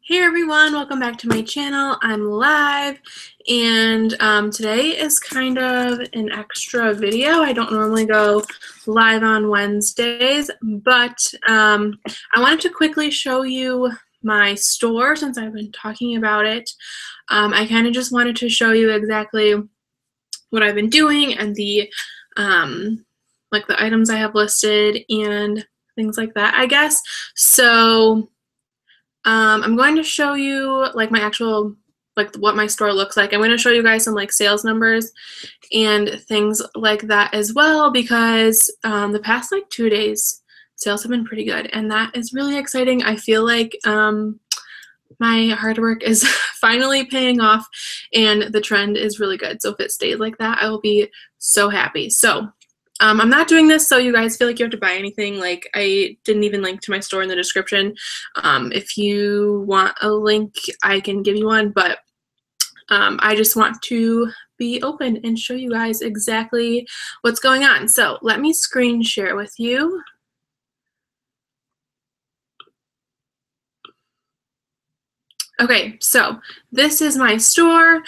Hey everyone, welcome back to my channel. I'm live and today is kind of an extra video. I don't normally go live on Wednesdays, but I wanted to quickly show you my store since I've been talking about it. I kind of just wanted to show you exactly what I've been doing and the like the items I have listed and things like that, I guess. So I'm going to show you like my actual, like what my store looks like. I'm going to show you guys some like sales numbers and things like that as well because the past like 2 days sales have been pretty good and that is really exciting. I feel like my hard work is finally paying off and the trend is really good. So if it stays like that, I will be so happy. So I'm not doing this so you guys feel like you have to buy anything. Like I didn't even link to my store in the description. If you want a link, I can give you one, but I just want to be open and show you guys exactly what's going on. So let me screen share with you. Okay, so this is my store.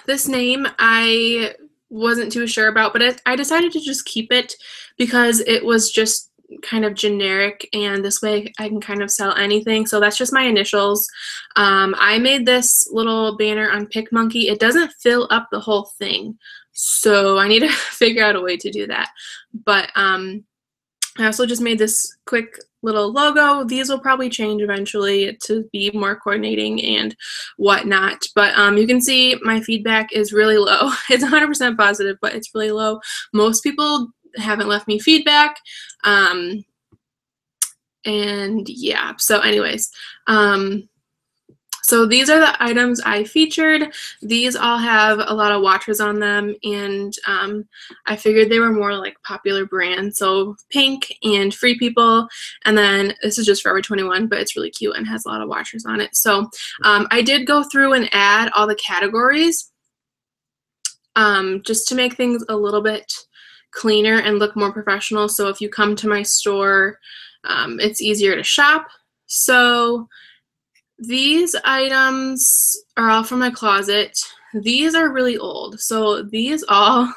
This name I wasn't too sure about, but I decided to just keep it because it was just kind of generic and this way I can kind of sell anything. So that's just my initials. I made this little banner on PicMonkey. It doesn't fill up the whole thing, so I need to figure out a way to do that. But I also just made this quick little logo. These will probably change eventually to be more coordinating and whatnot. But you can see my feedback is really low. It's 100% positive, but it's really low. Most people haven't left me feedback. And yeah, so anyways, so these are the items I featured. These all have a lot of watches on them, and I figured they were more like popular brands. So Pink and Free People, and then this is just Forever 21, but it's really cute and has a lot of watches on it. So I did go through and add all the categories just to make things a little bit cleaner and look more professional. So if you come to my store, it's easier to shop. So these items are all from my closet. These are really old. So these all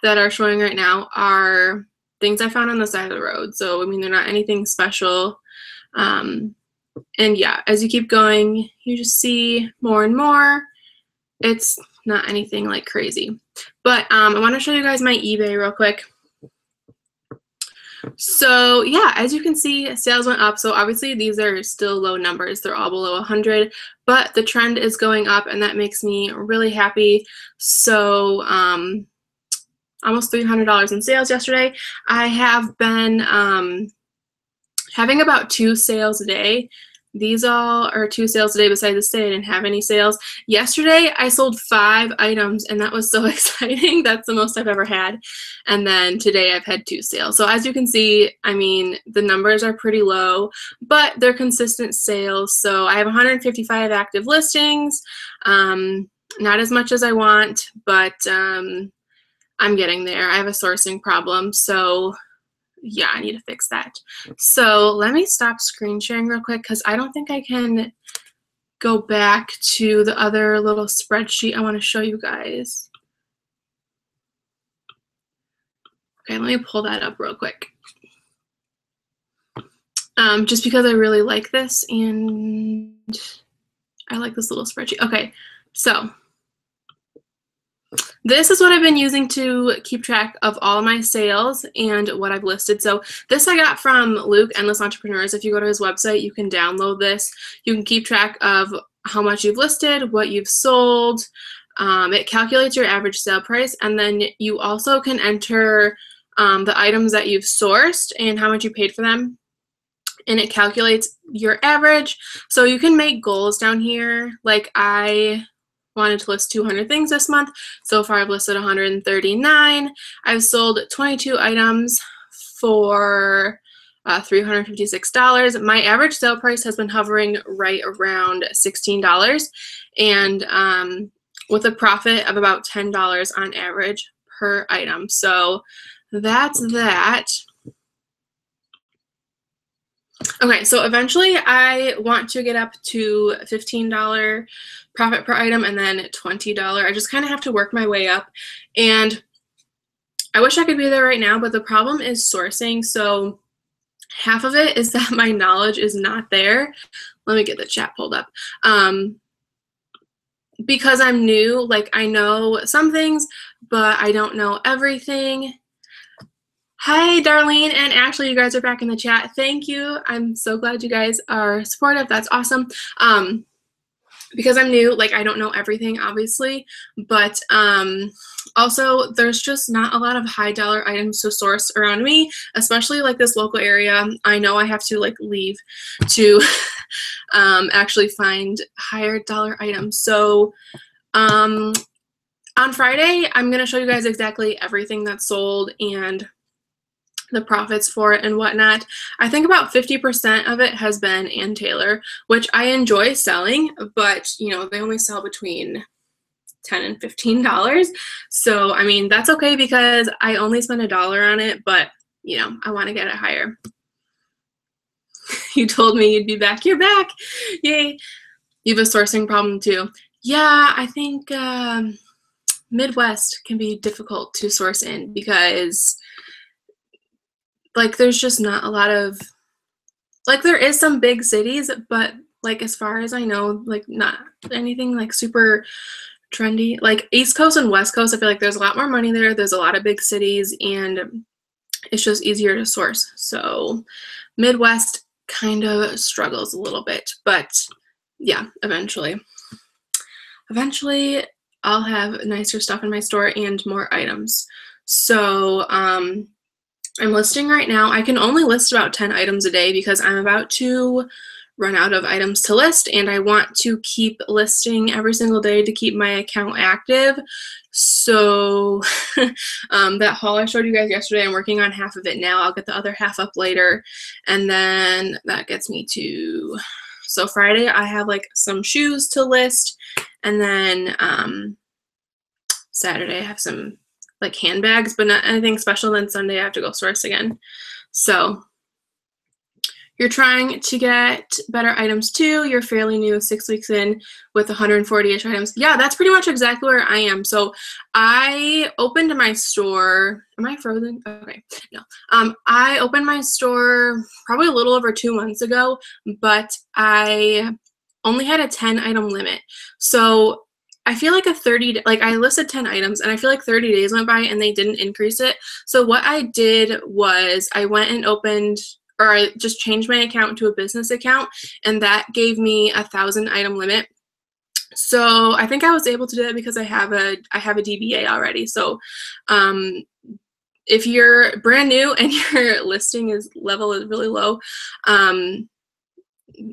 that are showing right now are things I found on the side of the road. So, I mean, they're not anything special. And yeah, as you keep going, you just see more and more. It's not anything like crazy. But I want to show you guys my eBay real quick. So yeah, as you can see, sales went up. So obviously these are still low numbers. They're all below 100, but the trend is going up and that makes me really happy. So almost $300 in sales yesterday. I have been having about 2 sales a day. These all are 2 sales a day. Besides this day, I didn't have any sales. Yesterday, I sold 5 items, and that was so exciting. That's the most I've ever had. And then today, I've had 2 sales. So as you can see, I mean, the numbers are pretty low, but they're consistent sales. So I have 155 active listings. Not as much as I want, but I'm getting there. I have a sourcing problem, so yeah, I need to fix that. So let me stop screen sharing real quick because I don't think I can go back to the other little spreadsheet I want to show you guys. Okay, let me pull that up real quick. Just because I really like this and I like this little spreadsheet. Okay, so this is what I've been using to keep track of all of my sales and what I've listed. So this I got from Luke, Endless Entrepreneurs. If you go to his website, you can download this. You can keep track of how much you've listed, what you've sold. It calculates your average sale price, and then you also can enter the items that you've sourced and how much you paid for them. And it calculates your average. So you can make goals down here. Like I wanted to list 200 things this month. So far I've listed 139. I've sold 22 items for $356. My average sale price has been hovering right around $16 and with a profit of about $10 on average per item. So that's that. Okay, so eventually I want to get up to $15 profit per item and then $20. I just kind of have to work my way up. And I wish I could be there right now, but the problem is sourcing. So half of it is that my knowledge is not there. Let me get the chat pulled up. Because I'm new, like I know some things, but I don't know everything. Hi, Darlene and Ashley, you guys are back in the chat. Thank you. I'm so glad you guys are supportive. That's awesome. Because I'm new, like I don't know everything, obviously, but also there's just not a lot of high dollar items to source around me, especially like this local area. I know I have to like leave to actually find higher dollar items. So on Friday, I'm going to show you guys exactly everything that's sold and the profits for it and whatnot. I think about 50% of it has been Ann Taylor, which I enjoy selling, but you know, they only sell between $10 and $15. So, I mean, that's okay because I only spend $1 on it, but you know, I want to get it higher. You told me you'd be back. You're back. Yay. You have a sourcing problem too. Yeah, I think Midwest can be difficult to source in because like there's just not a lot of, like there is some big cities, but like as far as I know, like not anything like super trendy. Like East Coast and West Coast, I feel like there's a lot more money there. There's a lot of big cities and it's just easier to source. So Midwest kind of struggles a little bit, but yeah, eventually I'll have nicer stuff in my store and more items. So I'm listing right now. I can only list about 10 items a day because I'm about to run out of items to list and I want to keep listing every single day to keep my account active. So that haul I showed you guys yesterday, I'm working on half of it now. I'll get the other half up later. And then that gets me to, so Friday I have like some shoes to list, and then Saturday I have some like handbags, but not anything special. Then Sunday I have to go source again. So you're trying to get better items too. You're fairly new, 6 weeks in with 140-ish items. Yeah, that's pretty much exactly where I am. So I opened my store. Am I frozen? Okay, no. I opened my store probably a little over 2 months ago, but I only had a 10 item limit. So I feel like I listed 10 items and I feel like 30 days went by and they didn't increase it. So what I did was I went and opened, or I just changed my account to a business account, and that gave me a 1,000 item limit. So I think I was able to do that because I have a DBA already. So if you're brand new and your listing level is really low,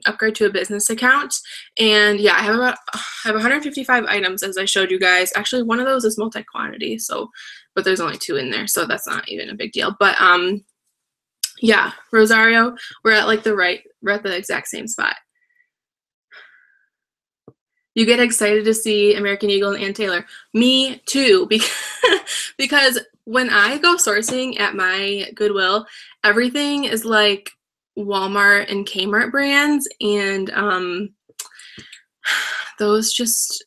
upgrade to a business account. And yeah, I have 155 items, as I showed you guys. Actually, one of those is multi-quantity, so, but there's only 2 in there, so that's not even a big deal. But yeah, Rosario, we're at the exact same spot. You get excited to see American Eagle and Ann Taylor. Me too, because when I go sourcing at my Goodwill, everything is like Walmart and Kmart brands, and those just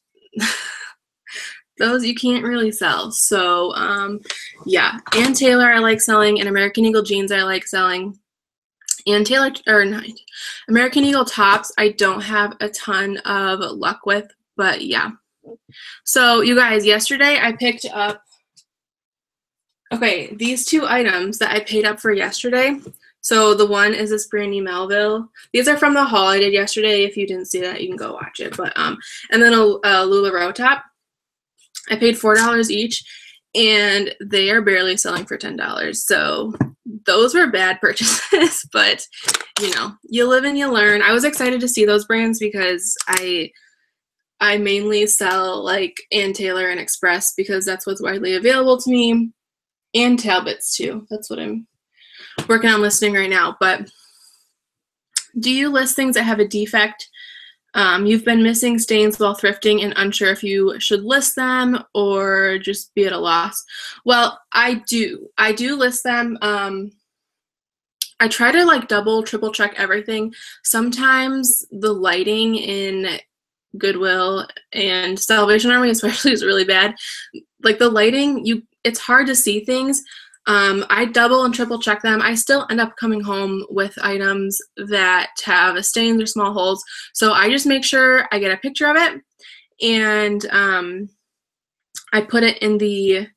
those you can't really sell. So yeah, Ann Taylor I like selling, and American Eagle jeans I like selling. Ann Taylor, or not, American Eagle tops I don't have a ton of luck with, but yeah. So you guys, yesterday I picked up, okay, these 2 items that I paid up for yesterday. So the one is this brand new Melville. These are from the haul I did yesterday. If you didn't see that, you can go watch it. But and then a LuLaRoe top. I paid $4 each, and they are barely selling for $10. So those were bad purchases, but you know, you live and you learn. I was excited to see those brands because I mainly sell like Ann Taylor and Express because that's what's widely available to me, and Talbots too. That's what I'm working on listing right now. But do you list things that have a defect? You've been missing stains while thrifting and unsure if you should list them or just be at a loss. Well, I do list them. I try to like double, triple check everything. Sometimes the lighting in Goodwill and Salvation Army especially is really bad. Like the lighting, it's hard to see things. I double and triple check them. I still end up coming home with items that have stains or small holes. So I just make sure I get a picture of it, and I put it in the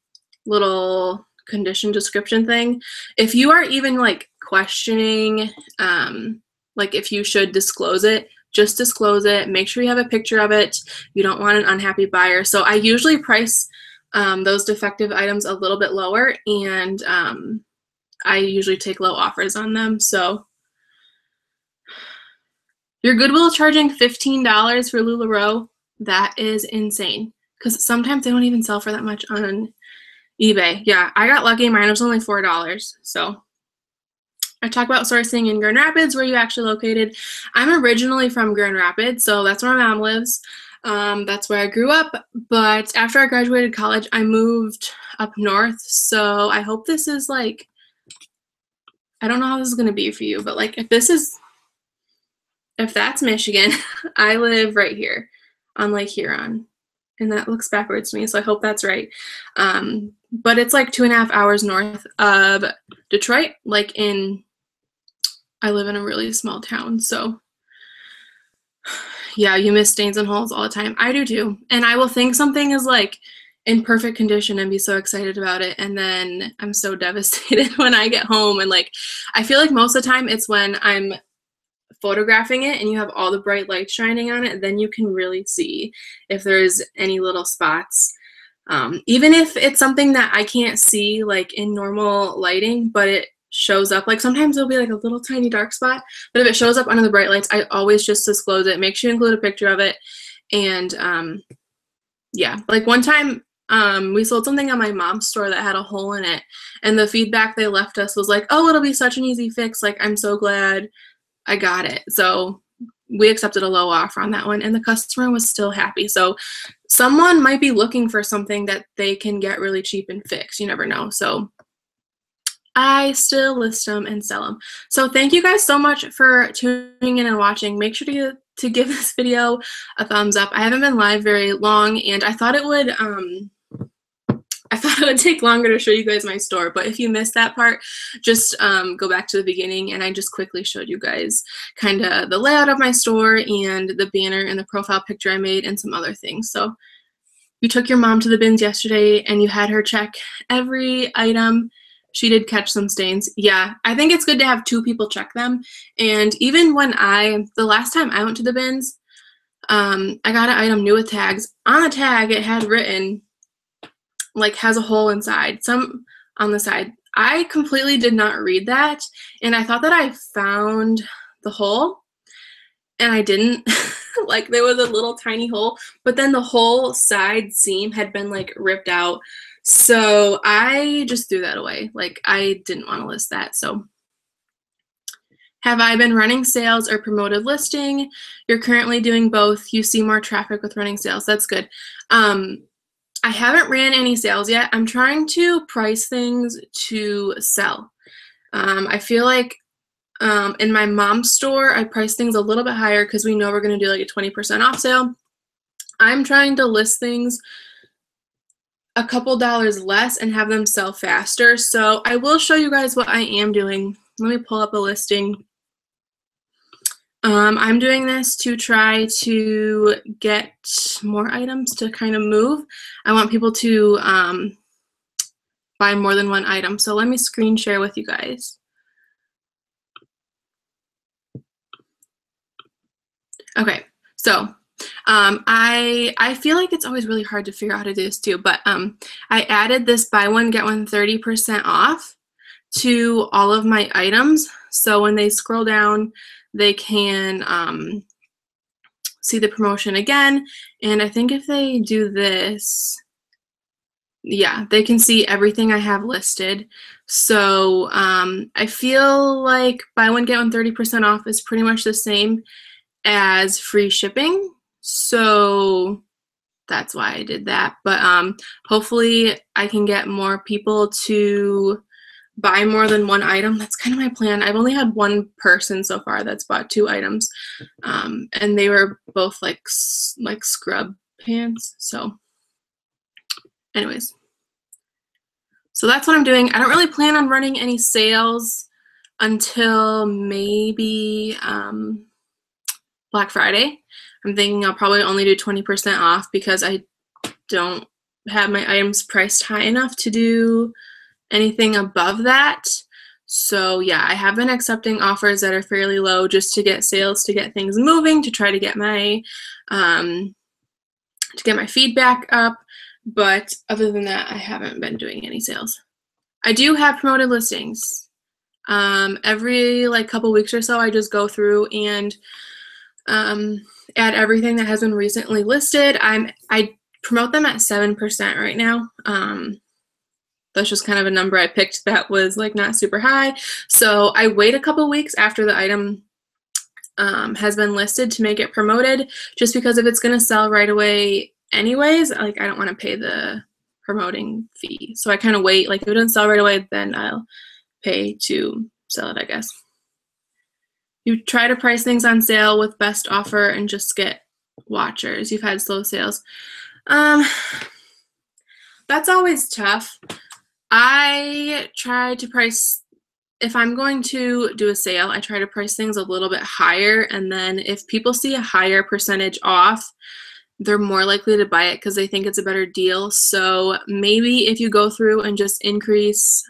little condition description thing. If you are even like questioning like if you should disclose it, just disclose it. Make sure you have a picture of it. You don't want an unhappy buyer. So I usually price those defective items a little bit lower, and I usually take low offers on them. So your Goodwill charging $15 for LuLaRoe, that is insane, because sometimes they don't even sell for that much on eBay. Yeah, I got lucky. Mine was only $4. So I talk about sourcing in Grand Rapids, where you actually located. I'm originally from Grand Rapids, so that's where my mom lives. That's where I grew up. But after I graduated college, I moved up north. So I hope this is like, I don't know how this is going to be for you, but like if that's Michigan, I live right here on Lake Huron. And that looks backwards to me, so I hope that's right. But it's like 2.5 hours north of Detroit. I live in a really small town, so yeah, you miss stains and holes all the time. I do too. And I will think something is like in perfect condition and be so excited about it, and then I'm so devastated when I get home. And like, I feel like most of the time it's when I'm photographing it and you have all the bright lights shining on it, then you can really see if there's any little spots. Even if it's something that I can't see like in normal lighting, but it shows up, like sometimes it'll be like a little tiny dark spot, but if it shows up under the bright lights, I always just disclose it. Make sure you include a picture of it. And yeah, like one time we sold something on my mom's store that had a hole in it, and the feedback they left us was like, oh, it'll be such an easy fix, like I'm so glad I got it. So we accepted a low offer on that one, and the customer was still happy. So someone might be looking for something that they can get really cheap and fix. You never know. So I still list them and sell them. So thank you guys so much for tuning in and watching. Make sure to give this video a thumbs up. I haven't been live very long, and I thought it would take longer to show you guys my store, but if you missed that part, just go back to the beginning, and I just quickly showed you guys kind of the layout of my store and the banner and the profile picture I made and some other things. So you took your mom to the bins yesterday and you had her check every item. She did catch some stains. Yeah, I think it's good to have 2 people check them. And even when the last time I went to the bins, I got an item new with tags. On the tag, it had written, like, has a hole inside, some on the side. I completely did not read that, and I thought that I found the hole, and I didn't. Like, there was a little tiny hole, but then the whole side seam had been like ripped out. So I just threw that away. Like, I didn't want to list that. So have I been running sales or promoted listing? You're currently doing both. You see more traffic with running sales. That's good. I haven't ran any sales yet. I'm trying to price things to sell. I feel like in my mom's store, I price things a little bit higher because we know we're going to do like a 20% off sale. I'm trying to list things a couple dollars less and have them sell faster. So I will show you guys what I am doing. Let me pull up a listing. I'm doing this to try to get more items to kind of move. I want people to buy more than one item. So let me screen share with you guys. Okay, so I feel like it's always really hard to figure out how to do this too, but I added this buy one, get one 30% off to all of my items. So when they scroll down, they can see the promotion again. And I think if they do this, yeah, they can see everything I have listed. So I feel like buy one, get one 30% off is pretty much the same as free shipping. So that's why I did that. But hopefully I can get more people to buy more than one item. That's kind of my plan. I've only had one person so far that's bought 2 items, and they were both like scrub pants. So anyways, so that's what I'm doing. I don't really plan on running any sales until maybe Black Friday. I'm thinking I'll probably only do 20% off because I don't have my items priced high enough to do anything above that. So yeah, I have been accepting offers that are fairly low just to get sales, to get things moving, to try to get my feedback up. But other than that, I haven't been doing any sales. I do have promoted listings. Every like couple weeks or so, I just go through and add everything that has been recently listed. I promote them at 7% right now. That's just kind of a number I picked that was like not super high. So I wait a couple weeks after the item has been listed to make it promoted, just because if it's going to sell right away anyways, like I don't want to pay the promoting fee. So I kind of wait. Like if it doesn't sell right away, then I'll pay to sell it, I guess. You try to price things on sale with best offer and just get watchers. You've had slow sales. That's always tough. I try to price, if I'm going to do a sale, I try to price things a little bit higher, and then if people see a higher percentage off, they're more likely to buy it because they think it's a better deal. So maybe if you go through and just increase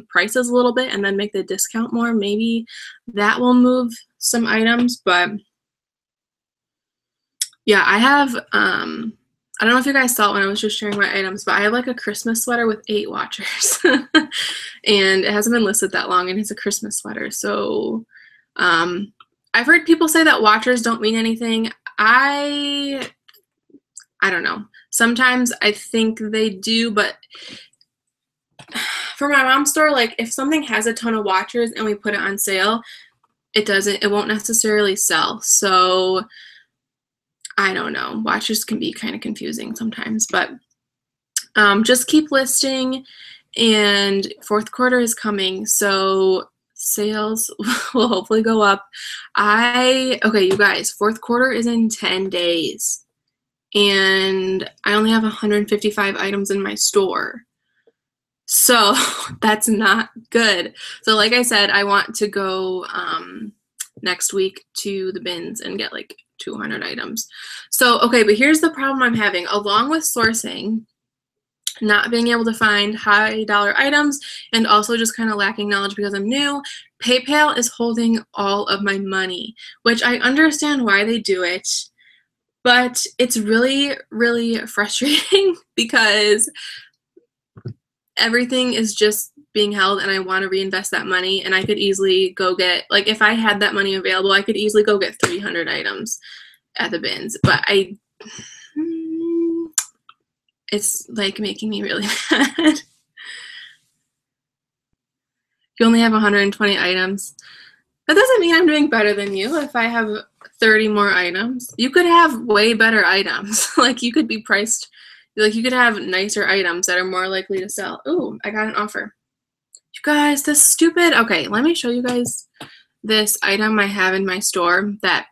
prices a little bit and then make the discount more, maybe that will move some items. But yeah, I have, I don't know if you guys saw it when I was just sharing my items, but I have like a Christmas sweater with 8 watchers. And it hasn't been listed that long, and it's a Christmas sweater. So I've heard people say that watchers don't mean anything. I don't know. Sometimes I think they do, but for my mom's store, like if something has a ton of watchers and we put it on sale, it won't necessarily sell. So I don't know. Watchers can be kind of confusing sometimes, but just keep listing, and fourth quarter is coming, so sales will hopefully go up. Okay, you guys, fourth quarter is in 10 days. And I only have 155 items in my store. So that's not good. So like I said, I want to go next week to the bins and get like 200 items. So, okay, but here's the problem I'm having. Along with sourcing, not being able to find high dollar items, and also just kind of lacking knowledge because I'm new, PayPal is holding all of my money, which I understand why they do it. But it's really, really frustrating because everything is just being held, and I want to reinvest that money, and I could easily go get, like if I had that money available, I could easily go get 300 items at the bins. But it's like making me really mad. You only have 120 items. That doesn't mean I'm doing better than you if I have 30 more items. You could have way better items. Like you could be priced, like you could have nicer items that are more likely to sell. Ooh, I got an offer. You guys, this stupid, okay, let me show you guys this item I have in my store that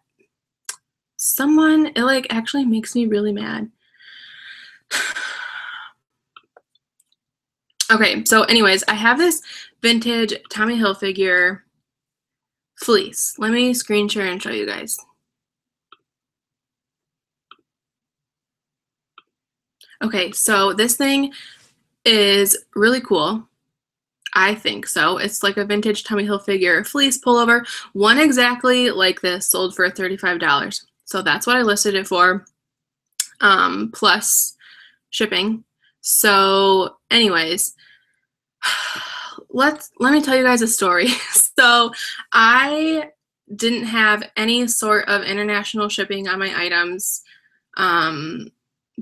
it like actually makes me really mad. Okay, so anyways, I have this vintage Tommy Hilfiger fleece. Let me screen share and show you guys. Okay, so this thing is really cool. I think so. It's like a vintage Tommy Hilfiger fleece pullover. One exactly like this sold for $35. So that's what I listed it for, plus shipping. So anyways, let me tell you guys a story. So I didn't have any sort of international shipping on my items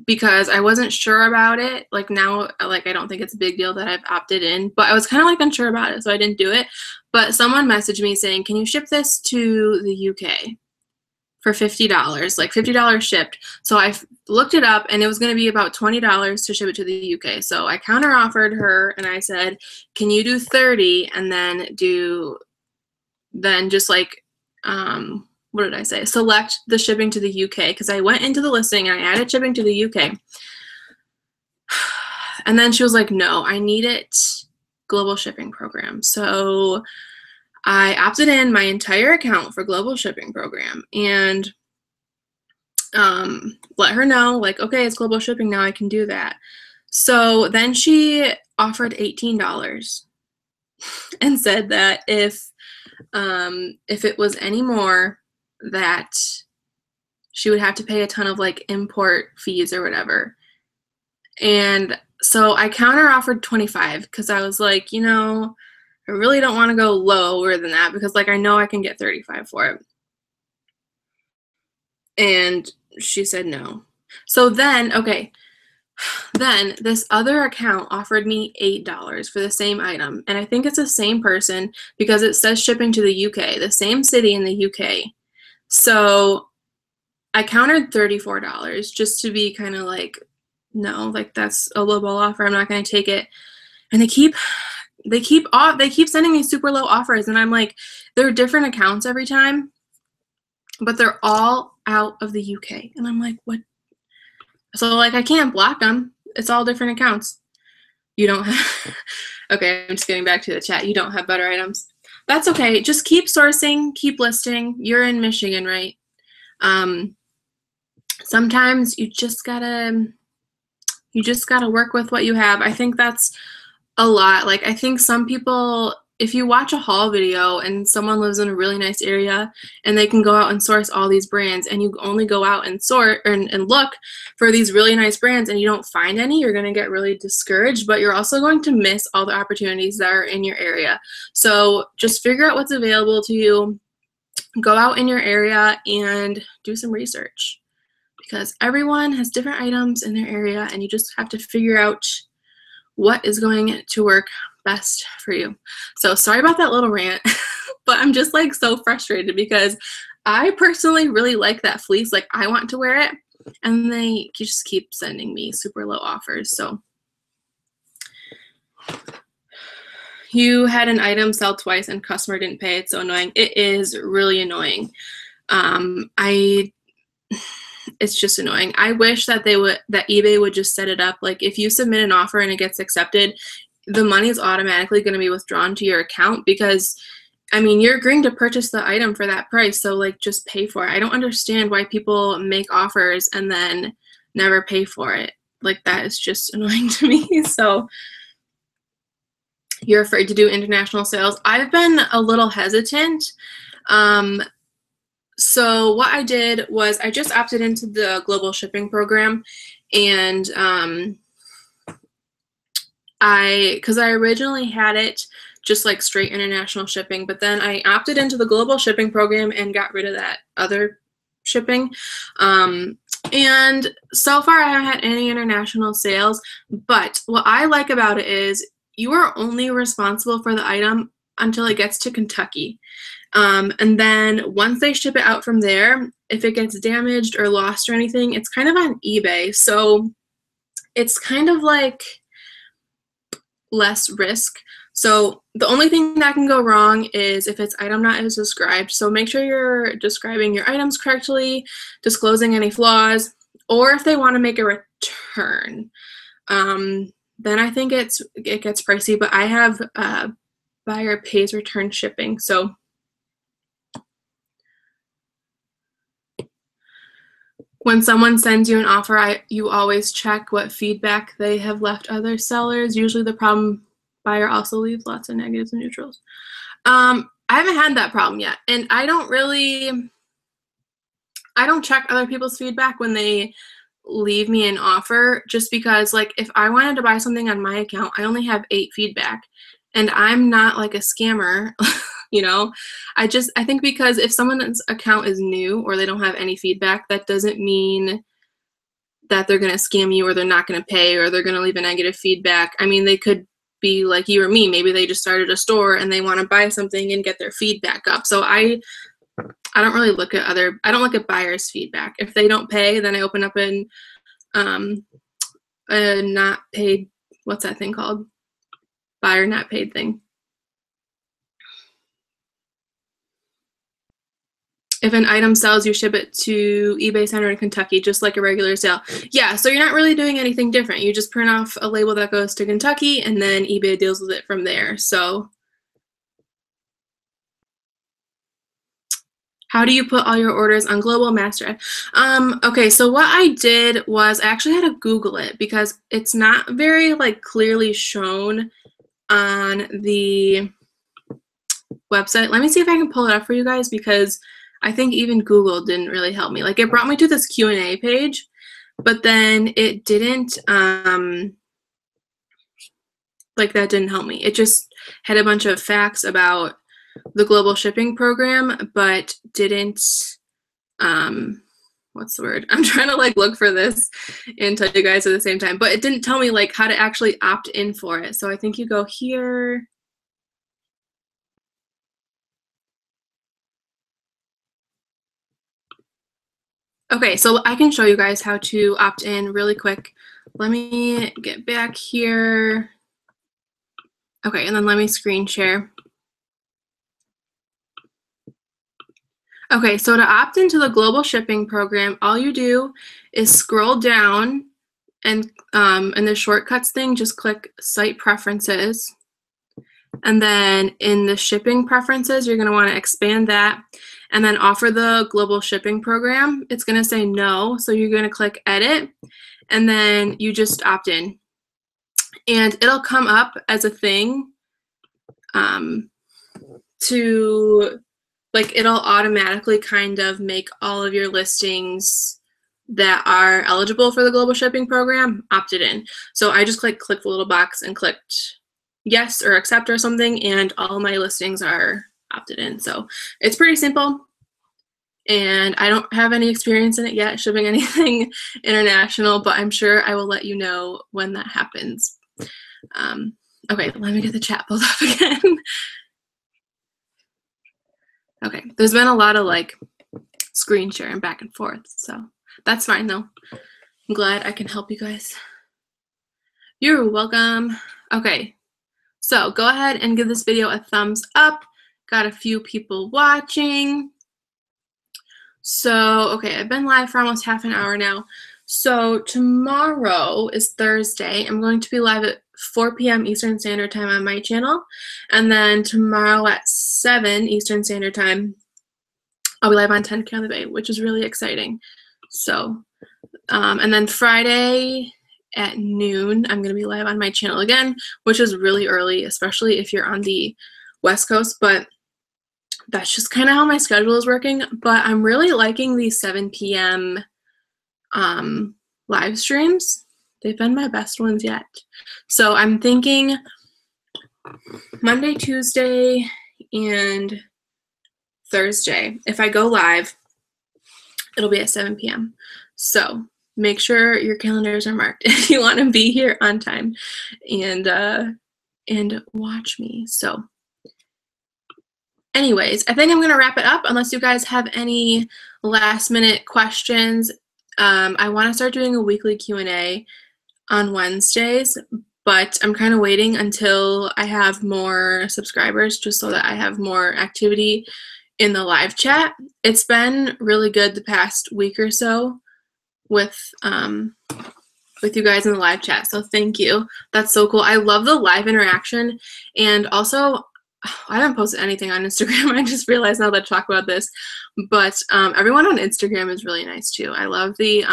because I wasn't sure about it. Like now, like I don't think it's a big deal that I've opted in, but I was kind of like unsure about it, so I didn't do it. But someone messaged me saying, can you ship this to the UK for $50, like $50 shipped. So I looked it up, and it was going to be about $20 to ship it to the UK. So I counter offered her, and I said, can you do 30 and then just like, what did I say? Select the shipping to the UK, because I went into the listing and I added shipping to the UK. And then she was like, no, I need it global shipping program. So I opted in my entire account for global shipping program and let her know, like, okay, it's global shipping now, I can do that. So then she offered $18 and said that if it was any more, that she would have to pay a ton of like import fees or whatever. And so I counter offered 25 because I was like, you know, I really don't want to go lower than that because like I know I can get 35 for it. And she said no. So then, okay, then this other account offered me $8 for the same item. And I think it's the same person because it says shipping to the UK, the same city in the UK. So I countered $34 just to be kind of like, no, like that's a lowball offer. I'm not going to take it. And they keep sending me super low offers. And I'm like, they're different accounts every time, but they're all out of the UK. And I'm like, what? So like, I can't block them. It's all different accounts. You don't have, okay, I'm just getting back to the chat. You don't have better items. That's okay. Just keep sourcing, keep listing. You're in Michigan, right? Sometimes you just gotta work with what you have. I think that's a lot. Like, I think some people, if you watch a haul video and someone lives in a really nice area and they can go out and source all these brands and you only go out and sort and look for these really nice brands and you don't find any, you're going to get really discouraged, but you're also going to miss all the opportunities that are in your area. So just figure out what's available to you, go out in your area and do some research because everyone has different items in their area and you just have to figure out what is going to work best for you. So sorry about that little rant, but I'm just like so frustrated because I personally really like that fleece. Like I want to wear it and they just keep sending me super low offers. So you had an item sell twice and customer didn't pay. It's so annoying. It is really annoying. It's just annoying. I wish that eBay would just set it up. Like if you submit an offer and it gets accepted, the money is automatically going to be withdrawn to your account because, I mean, you're agreeing to purchase the item for that price. So like just pay for it. I don't understand why people make offers and then never pay for it. Like that is just annoying to me. So you're afraid to do international sales. I've been a little hesitant. So what I did was I just opted into the global shipping program and because I originally had it just like straight international shipping, but then I opted into the global shipping program and got rid of that other shipping. And so far I haven't had any international sales, but what I like about it is you are only responsible for the item until it gets to Kentucky. And then once they ship it out from there, if it gets damaged or lost or anything, it's kind of on eBay. So it's kind of like less risk. So the only thing that can go wrong is if it's item not as described. So make sure you're describing your items correctly, disclosing any flaws, or if they want to make a return, then I think it gets pricey, but I have buyer pays return shipping. So when someone sends you an offer, you always check what feedback they have left other sellers. Usually the problem buyer also leaves lots of negatives and neutrals. I haven't had that problem yet. And I don't check other people's feedback when they leave me an offer, just because like if I wanted to buy something on my account, I only have 8 feedback and I'm not like a scammer. You know, I think because if someone's account is new or they don't have any feedback, that doesn't mean that they're going to scam you or they're not going to pay or they're going to leave a negative feedback. I mean, they could be like you or me. Maybe they just started a store and they want to buy something and get their feedback up. So I I don't really look at I don't look at buyers' feedback. If they don't pay, then I open up a not paid, what's that thing called? Buyer not paid thing. If an item sells, you ship it to eBay Center in Kentucky, just like a regular sale. Yeah, so you're not really doing anything different. You just print off a label that goes to Kentucky, and then eBay deals with it from there. So how do you put all your orders on Global Master? Okay, so what I did was I actually had to Google it because it's not very like clearly shown on the website. Let me see if I can pull it up for you guys because I think even Google didn't really help me. Like it brought me to this Q&A page, but then it didn't, like that didn't help me. It just had a bunch of facts about the global shipping program, but didn't, what's the word? I'm trying to like look for this and tell you guys at the same time, but it didn't tell me like how to actually opt in for it. So I think you go here. Okay, so I can show you guys how to opt in really quick. Let me get back here. Okay, and then let me screen share. Okay, so to opt into the global shipping program, all you do is scroll down and in the shortcuts thing, just click site preferences. And then in the shipping preferences, you're gonna wanna expand that and then offer the global shipping program. It's gonna say no, so you're gonna click edit and then you just opt in. And it'll come up as a thing to, like, it'll automatically kind of make all of your listings that are eligible for the global shipping program opted in. So I just click the little box and clicked yes or accept or something, and all my listings are opted in. So it's pretty simple, and I don't have any experience in it yet shipping anything international, but I'm sure I will let you know when that happens. Okay, let me get the chat pulled up again. Okay, there's been a lot of like screen sharing back and forth, so that's fine though. I'm glad I can help you guys. You're welcome. Okay, so go ahead and give this video a thumbs up. Got a few people watching. So, okay, I've been live for almost half an hour now. So tomorrow is Thursday. I'm going to be live at 4 p.m. Eastern Standard Time on my channel. And then tomorrow at 7 Eastern Standard Time, I'll be live on 10K on the Bay, which is really exciting. So, and then Friday at noon, I'm going to be live on my channel again, which is really early, especially if you're on the West Coast. But that's just kind of how my schedule is working. But I'm really liking these 7 p.m. Live streams. They've been my best ones yet. So I'm thinking Monday, Tuesday, and Thursday. If I go live, it'll be at 7 p.m. So make sure your calendars are marked if you want to be here on time and watch me. So anyways, I think I'm gonna wrap it up unless you guys have any last minute questions. I want to start doing a weekly Q&A on Wednesdays, but I'm kind of waiting until I have more subscribers just so that I have more activity in the live chat. It's been really good the past week or so with you guys in the live chat, so thank you. That's so cool. I love the live interaction, and also I haven't posted anything on Instagram. I just realized now that I talk about this, but everyone on Instagram is really nice too. I love the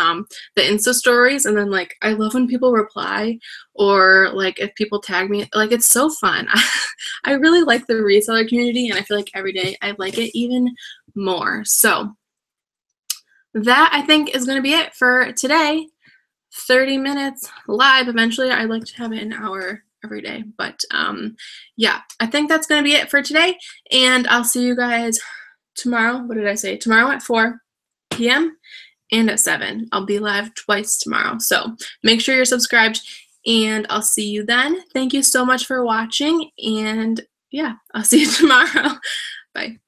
Insta stories, and then like I love when people reply or like if people tag me. Like it's so fun. I really like the reseller community, and I feel like every day I like it even more. So that I think is going to be it for today. 30 minutes live. Eventually, I'd like to have it an hour every day, but yeah, I think that's gonna be it for today, and I'll see you guys tomorrow. What did I say? Tomorrow at 4 p.m. and at 7. I'll be live twice tomorrow, so make sure you're subscribed, and I'll see you then. Thank you so much for watching, and yeah, I'll see you tomorrow. Bye.